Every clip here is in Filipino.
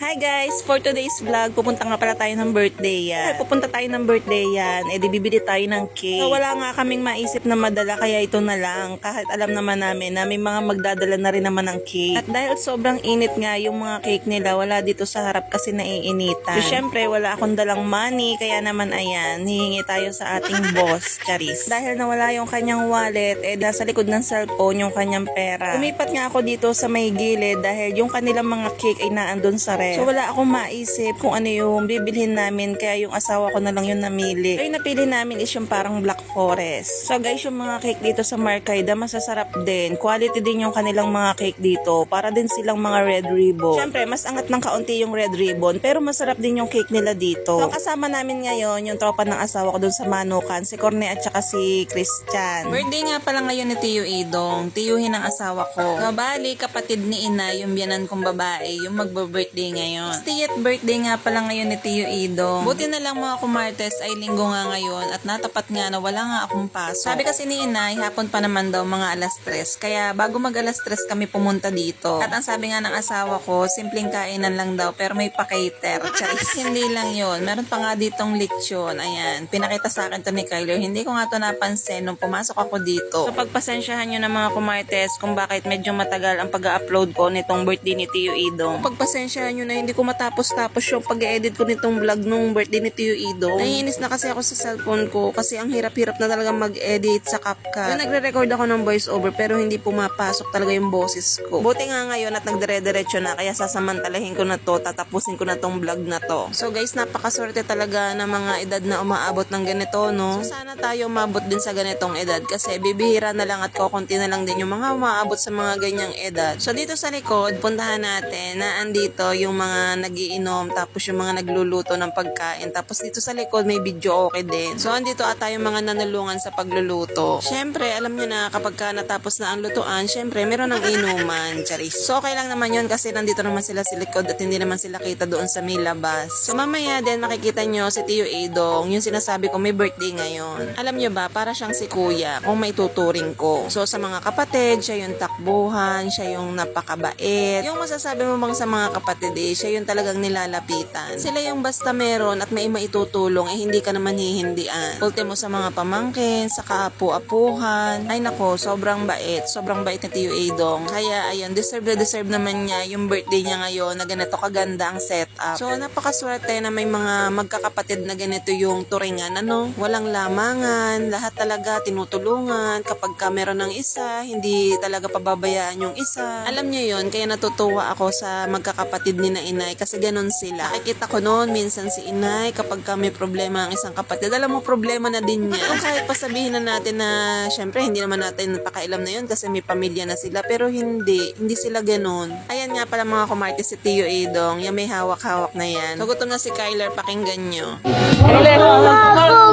Hi guys! For today's vlog, pupunta nga pala tayo ng birthday yan. Pupunta tayo ng birthday yan, di bibili tayo ng cake. So, wala nga kaming maisip na madala, kaya ito na lang. Kahit alam naman namin na may mga magdadala na rin naman ng cake. At dahil sobrang init nga yung mga cake nila, wala dito sa harap kasi naiinitan. So, syempre, wala akong dalang money, kaya naman ayan, hihingi tayo sa ating boss, Charis. Dahil nawala yung kanyang wallet, nasa likod ng cellphone yung kanyang pera. Lumipat nga ako dito sa may gilid dahil yung kanilang mga cake ay naandun sa ref. So wala akong maisip kung ano yung bibilhin namin, kaya yung asawa ko na lang yung namili. So yung napili namin is yung parang Black Forest. So guys, yung mga cake dito sa Marcaida masasarap din. Quality din yung kanilang mga cake dito. Para din silang mga red ribbon. Syempre, mas angat ng kaunti yung red ribbon, pero masarap din yung cake nila dito. So ang kasama namin ngayon, yung tropa ng asawa ko dun sa Manukan, si Corne at saka si Christian. Birthday nga pala ngayon ni Tio Idong, tiyuhin ng asawa ko. So bali, kapatid ni Ina, yung biyanan kong babae, yung magbo-birthday ngayon. 60th birthday nga pala ngayon ni Tio Idong. Buti na lang mga kumartes ay linggo nga ngayon at natapat nga na wala nga akong pasok. Sabi kasi ni Inay, hapon pa naman daw mga alas 3. Kaya bago mag alas 3 kami pumunta dito. At ang sabi nga ng asawa ko, simpleng kainan lang daw pero may pa-cater. Charis. Hindi lang yon. Meron pa nga ditong lechon. Ayan. Pinakita sa akin to ni Kyler. Hindi ko nga to napansin nung pumasok ako dito. So pagpasensyahan nyo na mga kumartes kung bakit medyo matagal ang pag-upload ko nitong birthday ni Tio Idong. Pagpasensyahan nyo na hindi ko matapos-tapos yung pag-edit ko nitong vlog nung birthday ni Tio Idong. Naiinis na kasi ako sa cellphone ko kasi ang hirap-hirap na talaga mag-edit sa CapCut. So, nagre-record ako ng voice over pero hindi pumapasok talaga yung boses ko. Buti nga ngayon at nagdire-diretso na kaya sasamantalahin ko na to, tatapusin ko na tong vlog na to. So guys, napakaswerte talaga ng mga edad na umaabot ng ganito, no? So sana tayo umabot din sa ganitong edad kasi bibihira na lang at kukunti na lang din yung mga umaabot sa mga ganyang edad. So dito sa likod, puntahan natin na andito yung mga nagiinom, tapos yung mga nagluluto ng pagkain. Tapos dito sa likod may video okay din. So andito ata yung mga nanulungan sa pagluluto. Syempre, alam niyo na kapag ka natapos na ang lutuan, syempre meron ng inuman, Charis. So okay lang naman yun kasi nandito naman sila sa likod at hindi naman sila kita doon sa may labas. So mamaya din makikita nyo si Tio Idong, yung sinasabi ko may birthday ngayon. Alam nyo ba, para siyang si Kuya kung may tuturing ko. So sa mga kapatid, siya yung takbuhan, siya yung napakabait. Yung masasabi mo bang sa mga kapatid siya yung talagang nilalapitan. Sila yung basta meron at may maitutulong hindi ka naman hihindian. Ultimo sa mga pamangkin, sa kaapu-apuhan. Ay nako, sobrang bait. Sobrang bait ni Tio Idong. Kaya ayun, deserve naman niya yung birthday niya ngayon na ganito kaganda ang setup. So napakaswerte na may mga magkakapatid na ganito yung turingan. Walang lamangan, lahat talaga tinutulungan. Kapag ka meron ng isa, hindi talaga pababayaan yung isa. Alam niyo yun, kaya natutuwa ako sa magkakapatid ni na Inay kasi ganun sila. Nakikita ko noon, minsan si Inay kapag ka may problema ang isang kapatid, alam mo problema na din niya. Kahit pasabihin na natin na syempre hindi naman natin napakailam na yun kasi may pamilya na sila, pero hindi sila ganun. Ayan nga pala mga kumarte si Tio Idong, yung may hawak-hawak na yan. So gutom na si Kyler, pakinggan nyo.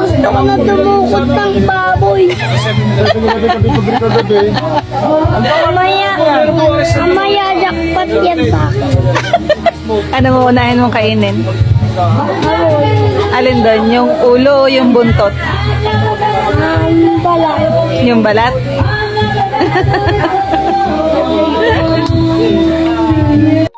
Gusto ko na tumukot ng baboy. Mamaya jackpot yan sa akin. Ano mo unahin mong kainin? Baboy. Alin doon? Yung ulo o yung buntot? Balat. Yung balat?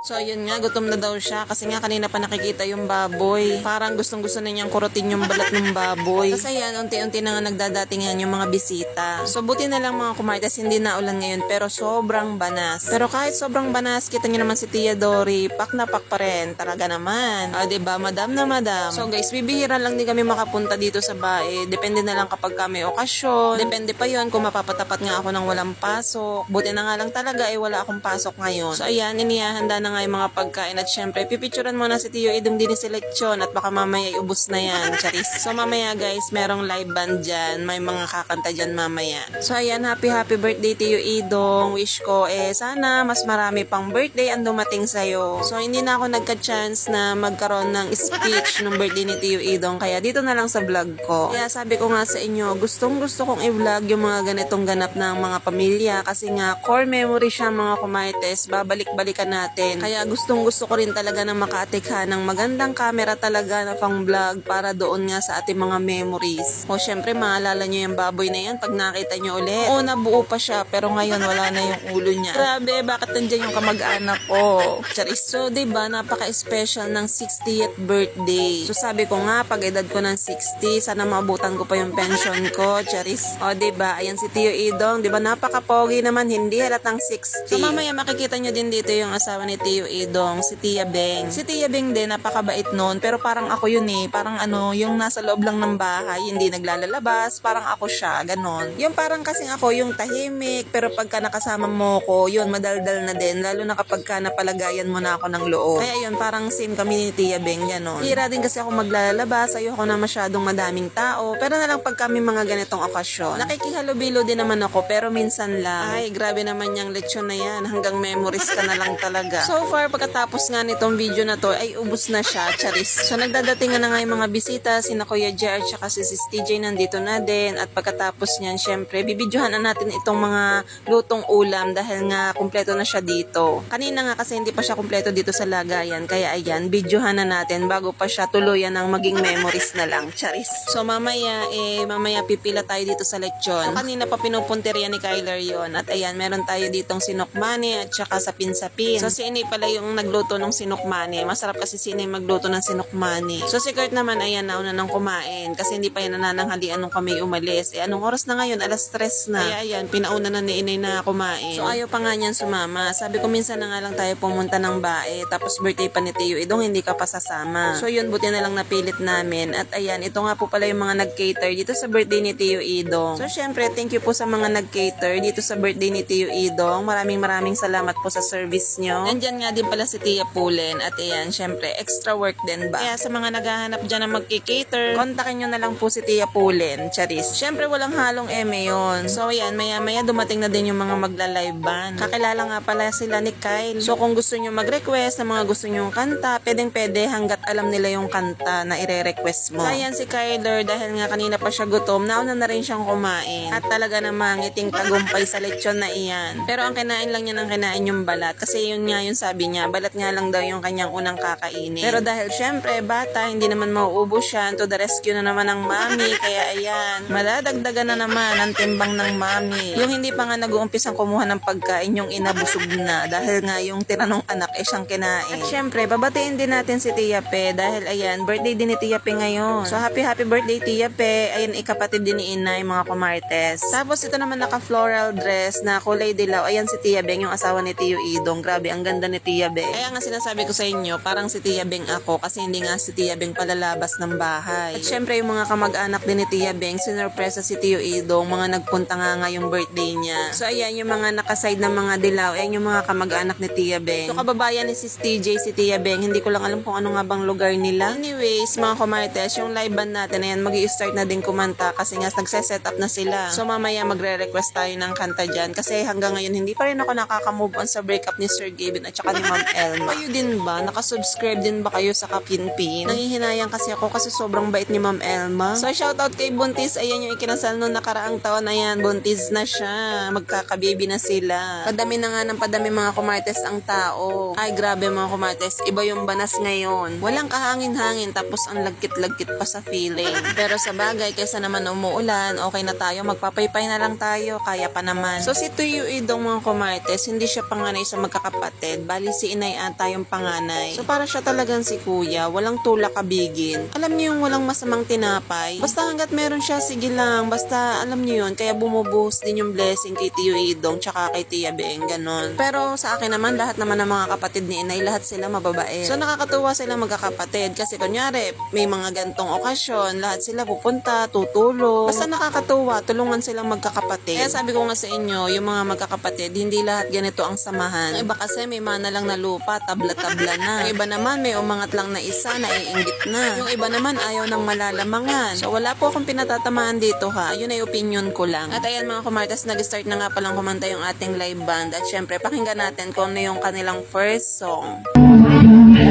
So ayun nga, gutom na daw siya kasi nga kanina pa nakikita yung baboy. Parang gustong-gusto na niyang kurutin yung balat ng baboy. Kasi yan, unti-unti na nga nagdadatingan yung mga bisita. So buti na lang mga kumartes, hindi na ulan ngayon pero sobrang banas. Pero kahit sobrang banas, kita niyo naman si Tia Dory, pak na pak pa rin. Talaga naman. O diba, madam na madam. So guys, bibihira lang din kami makapunta dito sa bae. Depende na lang kapag kami okasyon. Depende pa yon kung mapapatapat nga ako ng walang pasok. Buti na nga lang talaga wala akong pasok ngayon. So ayan, inihahanda na nga yung mga pagkain at syempre pipicturan mo na si Tio Idong din si lechon at baka mamaya ubos na yan, Charis. So mamaya guys, merong live band dyan, may mga kakanta dyan mamaya. So ayan, happy birthday Tio Idong. Wish ko sana mas marami pang birthday ang dumating sa'yo. So hindi na ako nagka-chance na magkaroon ng speech nung birthday ni Tio Idong, kaya dito na lang sa vlog ko. Kaya sabi ko nga sa inyo, gustong gusto kong i-vlog yung mga ganitong ganap ng mga pamilya kasi nga core memory siya mga kumartes, babalik-balikan natin. Kaya gustong gusto ko rin talaga na makaatikha ng magandang camera talaga na pang vlog para doon nga sa ating mga memories. O syempre maalala nyo yung baboy na yan pag nakita nyo ulit. Oo, nabuo pa siya pero ngayon wala na yung ulo niya. Grabe, bakit nandyan yung kamag-anak ko? Charis. So, diba, napaka-special ng 60th birthday. So, sabi ko nga, pag edad ko ng 60, sana maabutan ko pa yung pension ko. Charis. O, diba, ayan si Tio Idong. Diba, napaka-pogi naman, hindi halatang 60. So, mamaya makikita nyo din dito yung asawa ni Tio Idong, si Tia Beng. Si Tia Beng din, napakabait nun, pero parang ako yun eh. Parang ano, yung nasa loob lang ng bahay, hindi naglalabas, parang ako siya, ganon. Yung parang kasing ako, yung tahimik, pero pagka nakasama mo ko, yun, madaldal na din, lalo na kapag ka napalagayan mo na ako ng loob. Kaya yun, parang same kami ni Tia Beng, ganon. Hira din kasi ako maglalabas, ayoko na masyadong madaming tao, pero na lang pag kami mga ganitong okasyon. Nakikihalubilo din naman ako, pero minsan lang. Ay, grabe naman yung lechon na yan, hanggang memories ka na lang talaga. So far, pagkatapos nga nitong video na to, ay ubos na siya, charis. So nagdadating na nga yung mga bisita, sina Kuya Jer, tsaka si Sis TJ nandito na din, at pagkatapos niyan, syempre, bibidyohan na natin itong mga lutong ulam dahil nga kumpleto na siya dito. Kanina nga kasi hindi pa siya kumpleto dito sa lagayan, kaya ayan, bidyohan na natin bago pa siya tuluyan ng maging memories na lang, charis. So mamaya pipila tayo dito sa lechon. So kanina pa pinupunteriya ni Kyler yon, at ayan, meron tayo ditong sinukmani at saka sapin-sapin. So si Inay pala yung nagluto ng sinukmani. Masarap kasi si Inay magluto ng sinukmani. So si Kurt naman, ayan, nauna nang kumain kasi hindi pa yan nanananghalian nung kami umalis. Anong oras na ngayon? 3:00 na. Kaya ayan, pinauna na ni Inay na kumain. So ayaw pa nga niyan sumama. Sabi ko minsan na nga lang tayo pumunta ng bae, tapos birthday pa ni Tio Idong, hindi ka pa sasama. So yun, buti na lang napilit namin. At ayan, ito nga po pala yung mga nag-cater dito sa birthday ni Tio Idong. So syempre, thank you po sa mga nag-cater dito sa birthday ni Tio Idong. Maraming salamat po sa service nyo. Nandyan nga din pala si Tia Pulen. At ayan, syempre, extra work din ba? Kaya sa mga naghahanap dyan na mag-cater, kontakin nyo na lang po si Tia Pulen. Charis. Syempre, walang halong eme yun. So ayan, maya dumating na din yung mga magla-live band. Kakilala nga pala sila ni Kyle. So kung gusto nyo mag-request na mga gusto nyo kanta, pwedeng hanggat alam nila yung kanta na ire-request mo. So ayan si Kyler, dahil nga kanina pa siya gutom, nauna na rin siyang kumain. At talaga namang iting tagumpay sa lechon na iyan. Pero ang kinain lang niya ng kinain yung balat. Kasi yun nga yung sabi niya, balat nga lang daw yung kanyang unang kakainin. Pero dahil syempre, bata, hindi naman mauubos siya. To the rescue na naman ng mami. Kaya ayan, maladagdagan na naman ang timbang ng mami. Yung hindi pa nga nag-uumpisang kumuha ng pagkain, yung inabusog na. Dahil nga yung tinanong anak siyang kinain. At syempre, babatiin din natin si Tia Pe. Dahil ayan, birthday din ni Tia Pe ngayon. So happy birthday Tia Pe. Ayan, ikapatid din ni Inay, mga kumartes. Tapos ito naman naka-floral dress na kulay dilaw. Ayan si Tia Beng, yung asawa ni Tio Idong. Grabe, ang ganda ni Tia Beng. Kaya nga sinasabi ko sa inyo, parang si Tia Beng ako kasi hindi nga si Tia Beng palalabas ng bahay. At syempre, yung mga kamag-anak din ni Tia Beng, sinurpresa si Tio Idong, mga nagpunta nga yung birthday niya. So ayan, yung mga nakaside ng mga dilaw, ayan yung mga kamag-anak ni Tia Beng. So kababayan ni Sis TJ, si Tia Beng, hindi ko lang alam kung ano nga bang lugar nila. Anyways, mga kumartes, yung live band natin, ayan, mag-i-start na din kumanta kasi nga nagse-set up na sila. So mamaya magre-request tayo ng kanta dyan kasi hanggang ngayon hindi pa rin ako nakaka-move on sa breakup ni Sir Gavin at saka ni Ma'am Elma. Kayo din ba? Nakasubscribe din ba kayo sa Kapinpin? Nangihinayang kasi ako kasi sobrang bait ni Ma'am Elma. So shoutout kay Buntis, ayan yung ikinasal noong nakaraang taon, ayan, buntis na siya. Magkakababy na sila. Padami na nga ng padami mga kumartes ang tao. Ay grabe mga kumartes, iba yung banas ngayon. Walang kahangin-hangin tapos ang lagkit-lagkit pa sa feeling. Pero sa bagay, kaysa naman umuulan, okay na tayo, magpapaypay na lang tayo, kaya pa naman. So si Tio Idong mga kumartes, hindi siya panganay sa magkakapatid, bali si Inay ata yung panganay. So para siya talagang si Kuya, walang tulak kabigin. Alam niyo yung walang masamang tinapay. Basta hanggat meron siya, sige lang. Basta alam niyo yun, kaya bumubuhos din yung blessing kay Tio Idong tsaka kay Tia Beng, ganon. Pero sa akin naman, lahat naman ng mga kapatid ni Inay, lahat sila mababait. So nakakatuwa sila magkakapatid kasi kunyari, may mga gantong okasyon, lahat sila pupunta, tutulong. Basta nakakatuwa, tulungan silang magkakapatid. Kaya sabi ko nga sa inyo, yung mga magkakapatid, hindi lahat ganito ang samahan. Ang iba kasi may mana lang na lupa, tabla-tabla na. Yung iba naman may umangat lang na isa, naiinggit na. Yung iba naman ayaw ng malalamangan. So wala po akong pinatatamaan dito ha. Yun ay opinion ko lang. At ayan mga kumartas, nag-start na nga palang kumanta yung ating live band. At syempre, pakinggan natin kung ano yung kanilang first song. Kagaling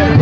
ka,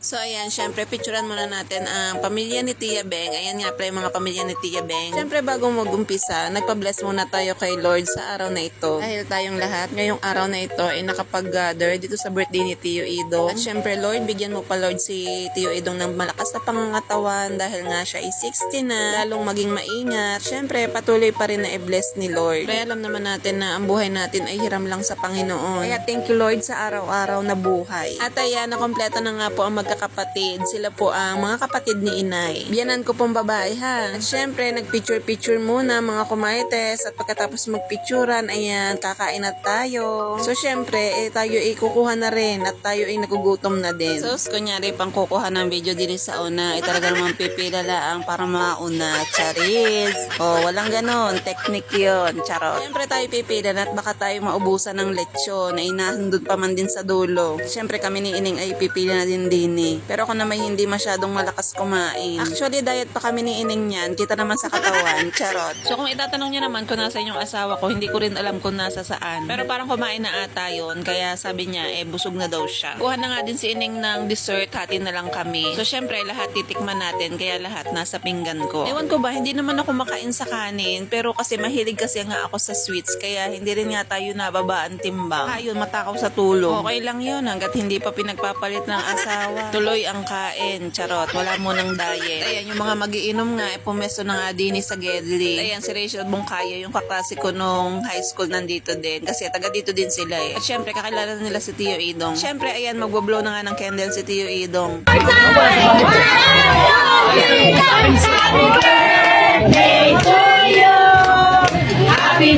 So ayan, syempre picturean muna natin ang pamilya ni Tia Beng. Ayan nga pala yung mga pamilya ni Tia Beng. Syempre bago mag-umpisa, nagpa-bless muna tayo kay Lord sa araw na ito. Dahil tayong lahat ngayong araw na ito ay nakapag-gather dito sa birthday ni Tio Idong. At syempre Lord, bigyan mo pa Lord si Tio Idong ng malakas na pangangatawan dahil nga siya ay 60 na, lalong maging maingat. Syempre patuloy pa rin na i-bless ni Lord. Kaya alam naman natin na ang buhay natin ay hiram lang sa Panginoon. Kaya thank you Lord sa araw-araw na buhay. At ayan, nakompleto na nga po ang magkakapatid. Sila po ang mga kapatid ni Inay. Biyanan ko pong babae ha. At syempre, nagpicture-picture muna mga kumaites. At pagkatapos magpicturean, ayan, kakain na tayo. So syempre, tayo ay kukuha na rin. At tayo ay nagugutom na din. So, kunyari, pang kukuha ng video din sa una, ay talaga naman pipila lang para mauna. Charis. O, walang ganon. Technique yun. Charot. Syempre, tayo pipila na at baka tayo maubusan ng lechon. Ay nahundod pa man din sa dulo. Syempre, kami ni Ining ay pipila na din eh. Pero ako naman hindi masyadong malakas kumain. Actually, diet pa kami ni Ining niyan. Kita naman sa katawan. Charot. So kung itatanong niyo naman kung nasa yung asawa ko, hindi ko rin alam kung nasa saan. Pero parang kumain na ata yun. Kaya sabi niya, busog na daw siya. Kuha na nga din si Ining ng dessert. Hati na lang kami. So syempre, lahat titikman natin. Kaya lahat nasa pinggan ko. Ewan ko ba, hindi naman ako makain sa kanin. Pero kasi mahilig kasi nga ako sa sweets. Kaya hindi rin nga tayo nababaan timbang. Ayun, matakaw sa tulog. Okay lang yun. Hanggat hindi pa pinagpapalit ng asawa. Tuloy ang kain. Charot. Wala mo ng diet. Ayan, yung mga magiinom nga, pumesto na nga din sa Gedli. Ayan, si Rachel Bongkaya, yung kaklase ko nung high school nandito din. Kasi taga dito din sila eh. At syempre, kakilala nila si Tio Idong. Syempre, ayan, magboblow na nga ng candle si Tio Idong. Happy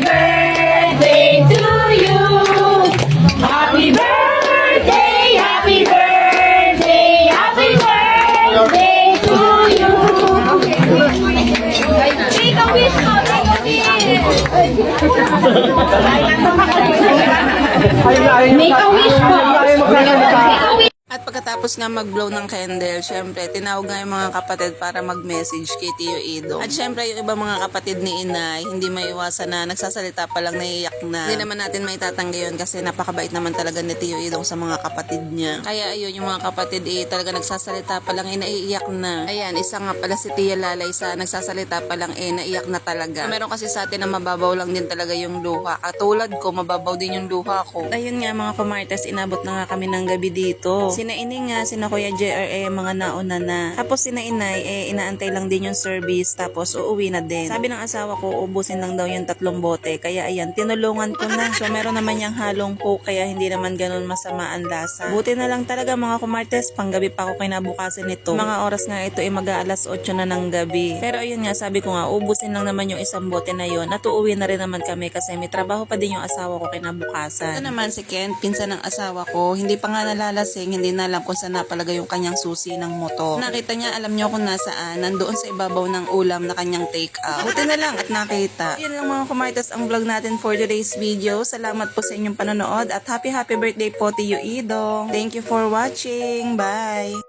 birthday to you. Happy birthday, happy birthday, happy birthday to you. Make a wish mo, make a wish. Make a wish mo. At pagkatapos nga mag-blow ng candle, syempre, tinawag nga yung mga kapatid para mag-message kay Tio Idong. At syempre, yung iba mga kapatid ni Inay, hindi maiwasan na nagsasalita pa lang, naiyak na. Hindi naman natin maitatanggi yun kasi napakabait naman talaga ni Tio Idong sa mga kapatid niya. Kaya ayun, yung mga kapatid talaga nagsasalita pa lang, naiiyak na. Ayan, isa nga pala si Tia Lalay sa nagsasalita pa lang, naiiyak na talaga. Meron kasi sa atin na mababaw lang din talaga yung luha. Katulad ko, mababaw din yung luha ko. Ayun nga mga kumartes, inabot na nga kami ng gabi dito. Sina Ining nga, sina Kuya JR, mga nauna na. Tapos sina Inay, inaantay lang din yung service, tapos uuwi na din. Sabi ng asawa ko, ubusin lang daw yung 3 bote. Kaya ayan, tinulungan ko na. So meron naman yung halong coke, kaya hindi naman ganun masama ang lasa. Buti na lang talaga mga kumartes, panggabi pa ako kinabukasan nito. Mga oras nga ito, mag-aalas 8 na ng gabi. Pero ayun nga, sabi ko nga, ubusin lang naman yung 1 bote na yon. At uuwi na rin naman kami kasi may trabaho pa din yung asawa ko kinabukasan. Ito naman si Ken, pinsan ng asawa ko, hindi pa nga nalalasing, hindi na alam kung saan napalagay yung kanyang susi ng motor. Nakita niya, alam niyo kung nasaan, nandoon sa ibabaw ng ulam na kanyang take out. Buti na lang at nakita. Yun lang mga kumartas ang vlog natin for today's video. Salamat po sa inyong panonood at happy birthday po Tio Idong. Thank you for watching. Bye!